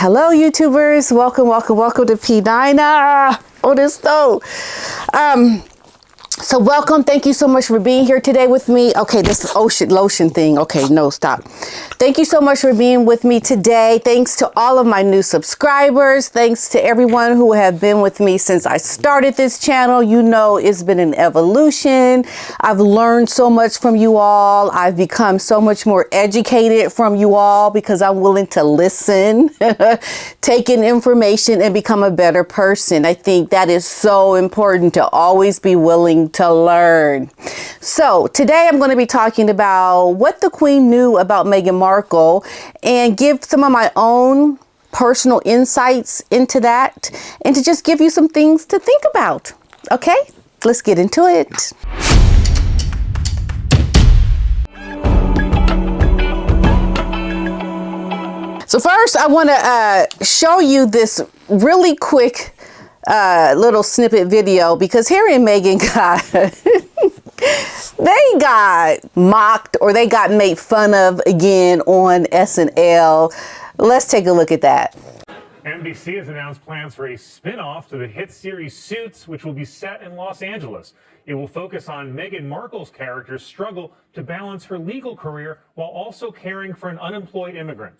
Hello, YouTubers. Welcome to PDINA. Oh, this stove. So welcome. Thank you so much for being here today with me. Okay, this ocean lotion thing. Okay, no, stop. Thank you so much for being with me today. Thanks to all of my new subscribers. Thanks to everyone who have been with me since I started this channel. You know, it's been an evolution. I've learned so much from you all. I've become so much more educated from you all because I'm willing to listen, take in information, and become a better person. I think that is so important, to always be willing to learn. So today I'm going to be talking about what the Queen knew about Meghan Markle and give some of my own personal insights into that, and to just give you some things to think about. Okay, let's get into it. So first I want to show you this really quick little snippet video, because Harry and Meghan they got mocked, or they got made fun of again on SNL. Let's take a look at that. NBC has announced plans for a spin-off to the hit series Suits, which will be set in Los Angeles. It will focus on Meghan Markle's character's struggle to balance her legal career while also caring for an unemployed immigrant.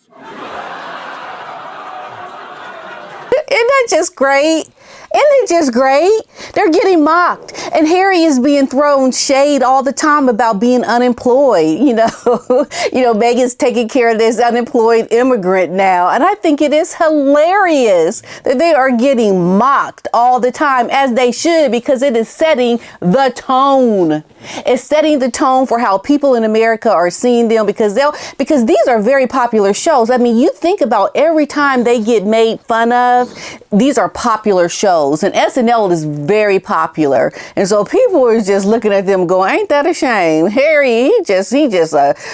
Isn't that just great? Isn't it just great? They're getting mocked, and Harry is being thrown shade all the time about being unemployed. You know, Meghan's taking care of this unemployed immigrant now, and I think it is hilarious that they are getting mocked all the time, as they should, because it is setting the tone. It's setting the tone for how people in America are seeing them, because these are very popular shows. I mean, you think about every time they get made fun of, these are popular shows, and SNL is very popular. And so people are just looking at them going, ain't that a shame? Harry, he just unemployed,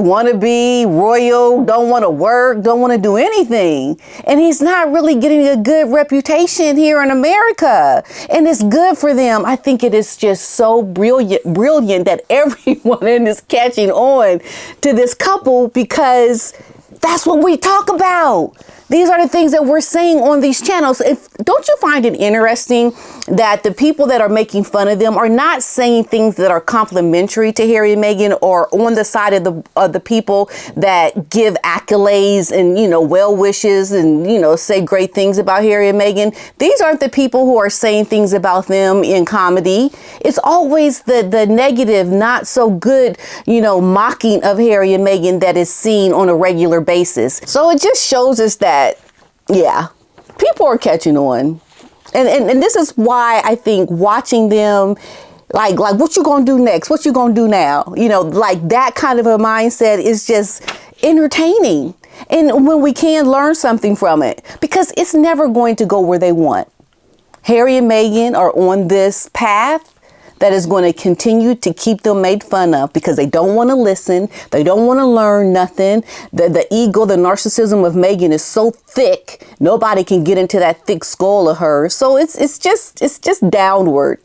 wannabe, royal, don't want to work, don't want to do anything. And he's not really getting a good reputation here in America. And it's good for them. I think it is just so brilliant that everyone is catching on to this couple, because that's what we talk about. These are the things that we're seeing on these channels. Don't you find it interesting that the people that are making fun of them are not saying things that are complimentary to Harry and Meghan, or on the side of the people that give accolades and, well wishes and, say great things about Harry and Meghan? These aren't the people who are saying things about them in comedy. It's always the negative, not so good, mocking of Harry and Meghan that is seen on a regular basis. So it just shows us that, yeah, people are catching on. And this is why I think watching them, like what you gonna do next? What you gonna do now? Like that kind of a mindset is just entertaining. And when we can learn something from it, because it's never going to go where they want. Harry and Meghan are on this path that is going to continue to keep them made fun of, because they don't want to listen. They don't want to learn nothing. The ego, the narcissism of Meghan is so thick. Nobody can get into that thick skull of hers. So it's just downward.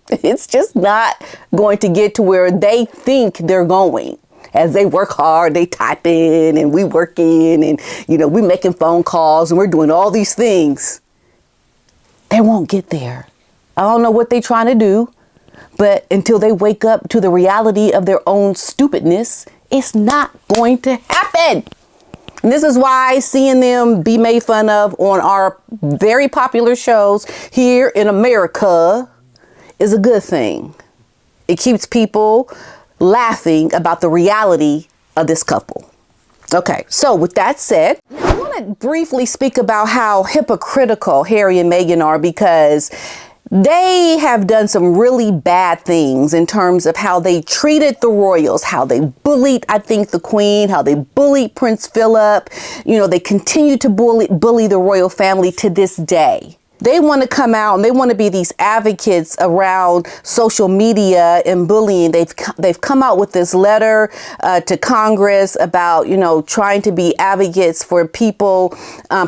It's just not going to get to where they think they're going. As they work hard, they type in, and we working, and we making phone calls, and we're doing all these things. They won't get there. I don't know what they're trying to do. But until they wake up to the reality of their own stupidness, it's not going to happen. And this is why seeing them be made fun of on our very popular shows here in America is a good thing. It keeps people laughing about the reality of this couple. Okay, so with that said, I want to briefly speak about how hypocritical Harry and Meghan are, because they have done some really bad things in terms of how they treated the royals, how they bullied, I think, the Queen, how they bullied Prince Philip. They continue to bully the royal family to this day. They want to come out and they want to be these advocates around social media and bullying. They've come out with this letter to Congress about, trying to be advocates for people,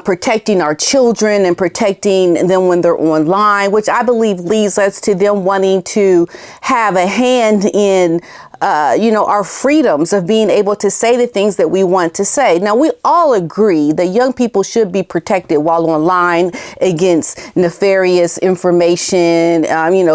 protecting our children and protecting them when they're online, which I believe leads us to them wanting to have a hand in our freedoms of being able to say the things that we want to say. Now, we all agree that young people should be protected while online against nefarious information,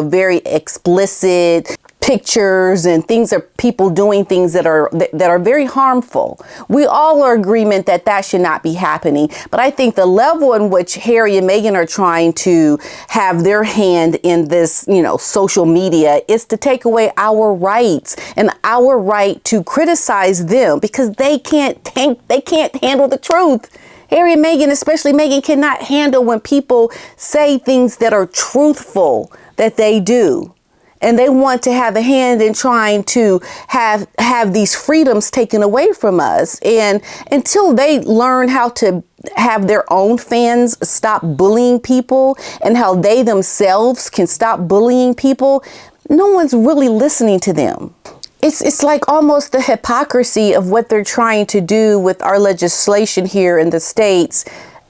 very explicit pictures and things, are people doing things that are very harmful. We all are in agreement that that should not be happening. But I think the level in which Harry and Meghan are trying to have their hand in this, social media, is to take away our rights and our right to criticize them, because they can't handle the truth. Harry and Meghan, especially Meghan, cannot handle when people say things that are truthful that they do. And they want to have a hand in trying to have these freedoms taken away from us. And until they learn how to have their own fans stop bullying people, and how they themselves can stop bullying people, no one's really listening to them. It's like almost the hypocrisy of what they're trying to do with our legislation here in the States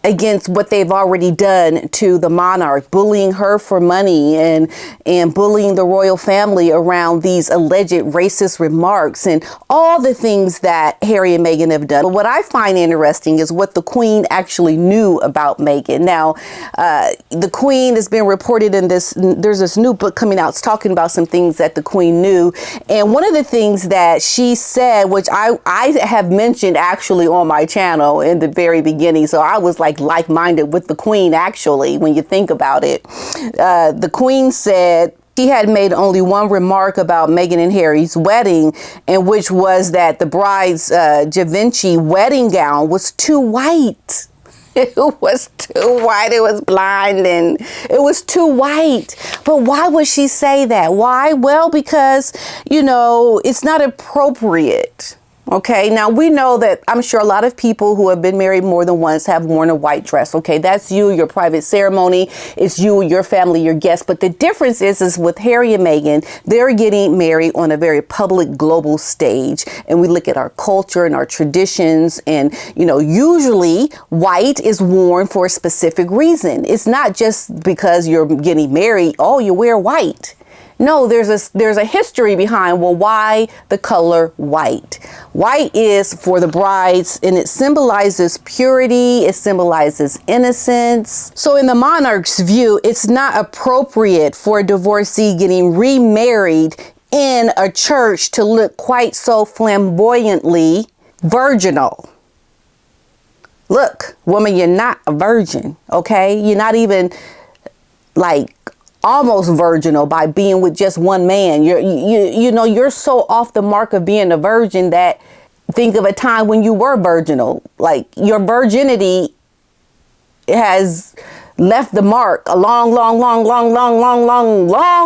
against what they've already done to the monarch, bullying her for money and bullying the royal family around these alleged racist remarks and all the things that Harry and Meghan have done. What I find interesting is what the Queen actually knew about Meghan. Now, the Queen has been reported in there's this new book coming out. It's talking about some things that the Queen knew. And one of the things that she said, which I have mentioned actually on my channel in the very beginning. So I was like-minded with the Queen, actually, when you think about it. The Queen said she had made only one remark about Meghan and Harry's wedding, and which was that the bride's Givenchy wedding gown was too white. It was too white. It was blinding. It was too white. But why would she say that? Why? Well, because, it's not appropriate. Okay, now we know that I'm sure a lot of people who have been married more than once have worn a white dress. Okay, that's you, your private ceremony. It's you, your family, your guests. But the difference is with Harry and Meghan, they're getting married on a very public global stage. And we look at our culture and our traditions. And, usually white is worn for a specific reason. It's not just because you're getting married, oh, you wear white. No, there's a history behind, why the color white. White is for the brides, and it symbolizes purity. It symbolizes innocence. So in the monarch's view, it's not appropriate for a divorcee getting remarried in a church to look quite so flamboyantly virginal. Look, woman, you're not a virgin, okay? You're not even almost virginal by being with just one man. You're so off the mark of being a virgin that think of a time when you were virginal. Like, your virginity has left the mark a long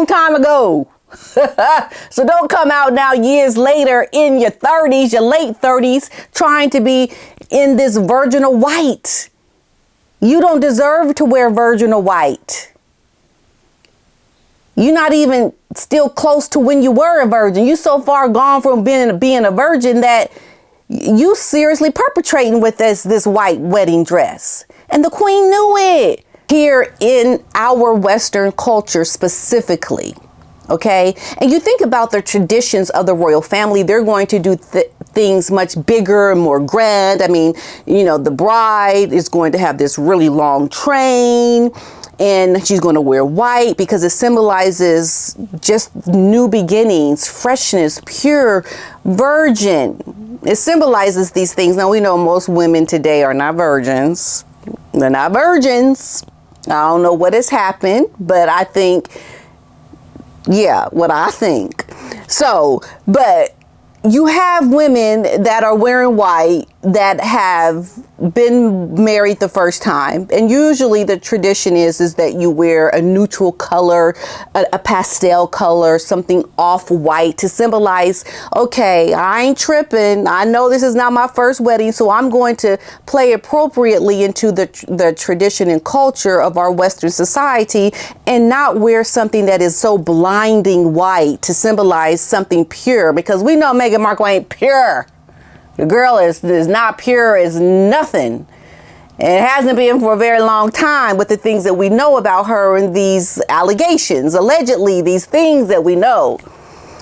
time ago. So don't come out now years later in your 30s, your late 30s, trying to be in this virginal white. You don't deserve to wear virginal white. You're not even still close to when you were a virgin. You so far gone from being a virgin that you seriously perpetrating with this white wedding dress. And the Queen knew it. Here in our Western culture specifically, okay? And you think about the traditions of the royal family, they're going to do things much bigger and more grand. I mean, the bride is going to have this really long train. And she's going to wear white because it symbolizes just new beginnings, freshness, pure, virgin. It symbolizes these things. Now, we know most women today are not virgins. They're not virgins. I don't know what has happened, but I think, what I think. So, but you have women that are wearing white that have been married the first time. And usually the tradition is that you wear a neutral color, a pastel color, something off-white to symbolize, okay, I ain't tripping. I know this is not my first wedding, so I'm going to play appropriately into the tradition and culture of our Western society and not wear something that is so blinding white to symbolize something pure, because we know Meghan Markle ain't pure. The girl is not pure as nothing. And it hasn't been for a very long time with the things that we know about her and these allegations, allegedly these things that we know.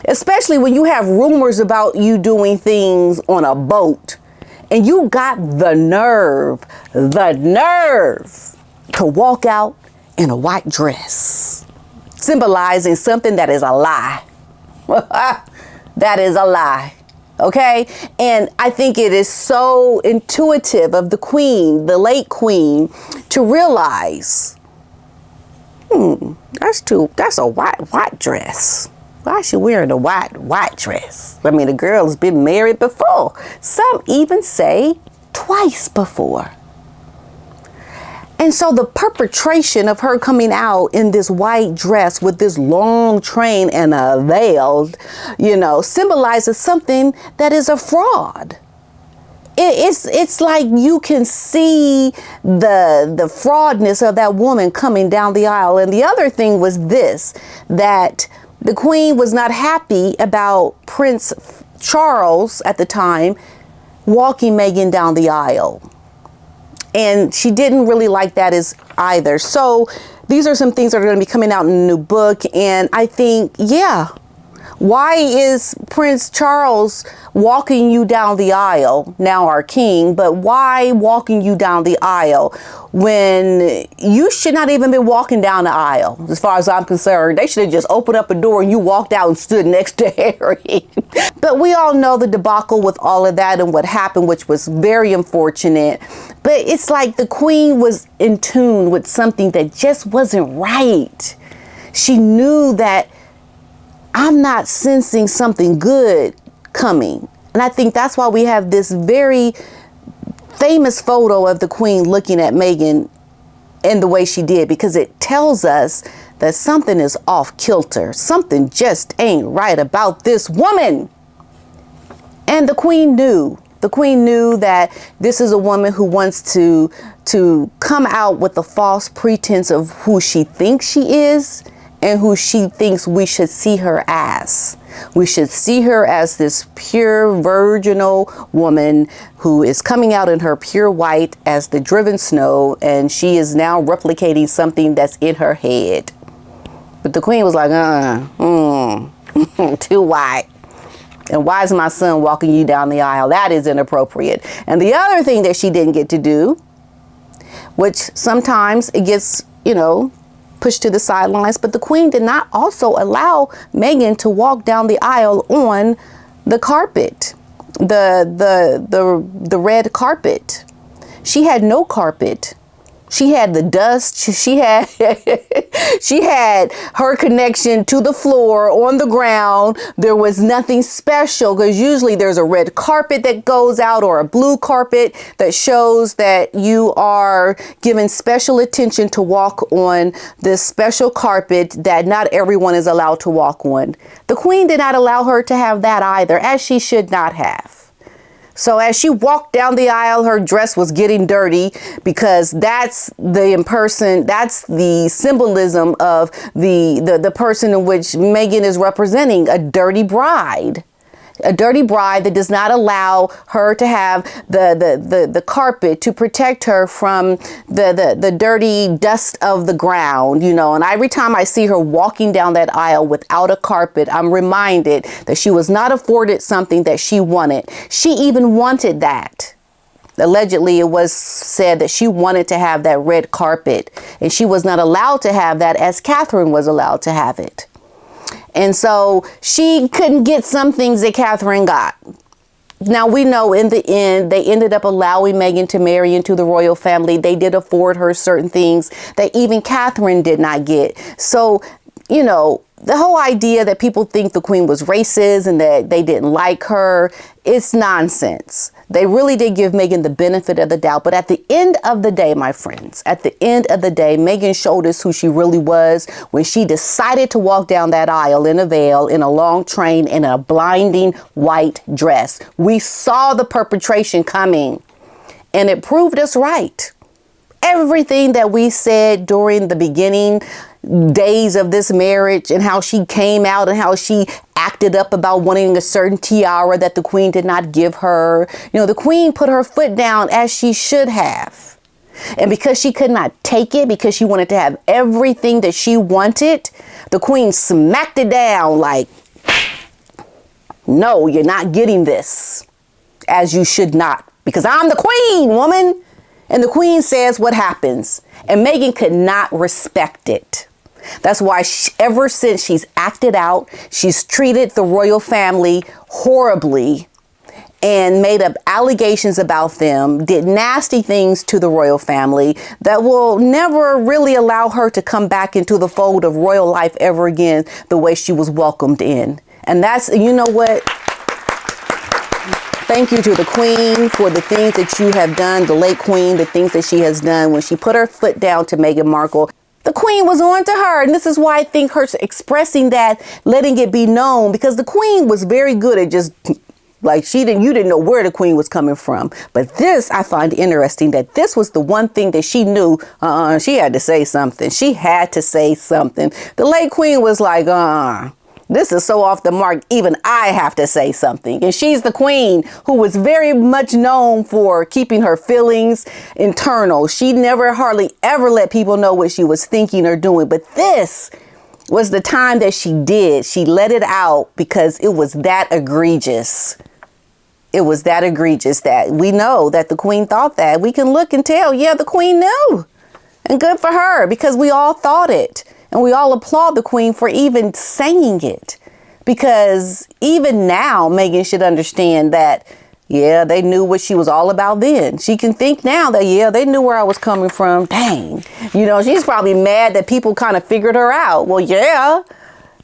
Especially when you have rumors about you doing things on a boat and you got the nerve to walk out in a white dress, symbolizing something that is a lie. That is a lie. Okay. And I think it is so intuitive of the queen, the late queen, to realize, that's a white dress. Why is she wearing a white dress? I mean, the girl has been married before. Some even say twice before. And so the perpetration of her coming out in this white dress with this long train and a veil, symbolizes something that is a fraud. It's like you can see the fraudness of that woman coming down the aisle. And the other thing was this, that the queen was not happy about Prince Charles at the time walking Meghan down the aisle. And she didn't really like that either. So these are some things that are going to be coming out in the new book. And I think, why is Prince Charles walking you down the aisle, now our king, but why walking you down the aisle when you should not even be walking down the aisle? As far as I'm concerned, they should have just opened up a door and you walked out and stood next to Harry. But we all know the debacle with all of that and what happened, which was very unfortunate. But it's like the queen was in tune with something that just wasn't right. She knew that I'm not sensing something good coming. And I think that's why we have this very famous photo of the queen looking at Meghan in the way she did, because it tells us that something is off kilter. Something just ain't right about this woman. And the queen knew. The queen knew that this is a woman who wants to come out with the false pretense of who she thinks she is and who she thinks we should see her as. We should see her as this pure, virginal woman who is coming out in her pure white as the driven snow, and she is now replicating something that's in her head. But the queen was like, too white. And why is my son walking you down the aisle? That is inappropriate. And the other thing that she didn't get to do, which sometimes it gets, pushed to the sidelines, but the queen did not also allow Meghan to walk down the aisle on the carpet, the red carpet. She had no carpet. She had the dust. She had she had her connection to the floor on the ground. There was nothing special, because usually there's a red carpet that goes out or a blue carpet that shows that you are given special attention to walk on this special carpet that not everyone is allowed to walk on. The queen did not allow her to have that either, as she should not have. So as she walked down the aisle, her dress was getting dirty, because that's the symbolism of the person in which Meghan is representing, a dirty bride. A dirty bride that does not allow her to have the carpet to protect her from the dirty dust of the ground, And every time I see her walking down that aisle without a carpet, I'm reminded that she was not afforded something that she wanted. She even wanted that. Allegedly, it was said that she wanted to have that red carpet, and she was not allowed to have that, as Catherine was allowed to have it. And so she couldn't get some things that Catherine got. Now, we know in the end, they ended up allowing Meghan to marry into the royal family. They did afford her certain things that even Catherine did not get. So, the whole idea that people think the queen was racist and that they didn't like her, it's nonsense. They really did give Meghan the benefit of the doubt. But at the end of the day, my friends, at the end of the day, Meghan showed us who she really was when she decided to walk down that aisle in a veil, in a long train, in a blinding white dress. We saw the perpetration coming, and it proved us right. Everything that we said during the beginning days of this marriage, and how she came out and how she acted up about wanting a certain tiara that the queen did not give her. The queen put her foot down, as she should have. And because she could not take it, because she wanted to have everything that she wanted, the queen smacked it down like, no, you're not getting this, as you should not, because I'm the queen, woman. And the queen says what happens. And Meghan could not respect it. That's why ever since she's acted out, she's treated the royal family horribly and made up allegations about them, did nasty things to the royal family that will never really allow her to come back into the fold of royal life ever again the way she was welcomed in. And that's, you know what? Thank you to the queen for the things that you have done, the late queen, the things that she has done. When she put her foot down to Meghan Markle, the queen was on to her. And this is why I think her expressing that, letting it be known, because the queen was very good at just like you didn't know where the queen was coming from. But this, I find interesting that this was the one thing that she knew. She had to say something. She had to say something. The late queen was like, this is so off the mark, even I have to say something. And she's the queen who was very much known for keeping her feelings internal. She never hardly ever let people know what she was thinking or doing. But this was the time that she did. She let it out because it was that egregious. It was that egregious that we know that the queen thought that. We can look and tell, yeah, the queen knew. And good for her, because we all thought it. And we all applaud the queen for even saying it, because even now, Meghan should understand that, yeah, they knew what she was all about then. She can think now that, yeah, they knew where I was coming from. Dang. You know, she's probably mad that people kind of figured her out. Well, yeah,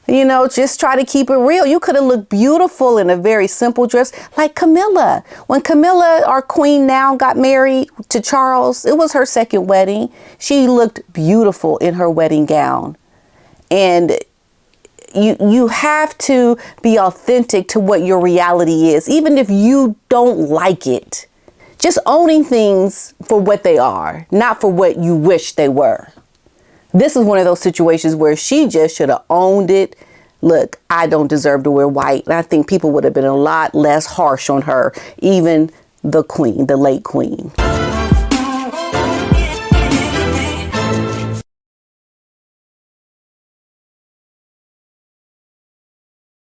you know, just try to keep it real. You could have looked beautiful in a very simple dress like Camilla. When Camilla, our queen now, got married to Charles, it was her second wedding. She looked beautiful in her wedding gown. And you have to be authentic to what your reality is, even if you don't like it. Just owning things for what they are, not for what you wish they were. This is one of those situations where she just should have owned it. Look, I don't deserve to wear white. And I think people would have been a lot less harsh on her, even the queen, the late queen.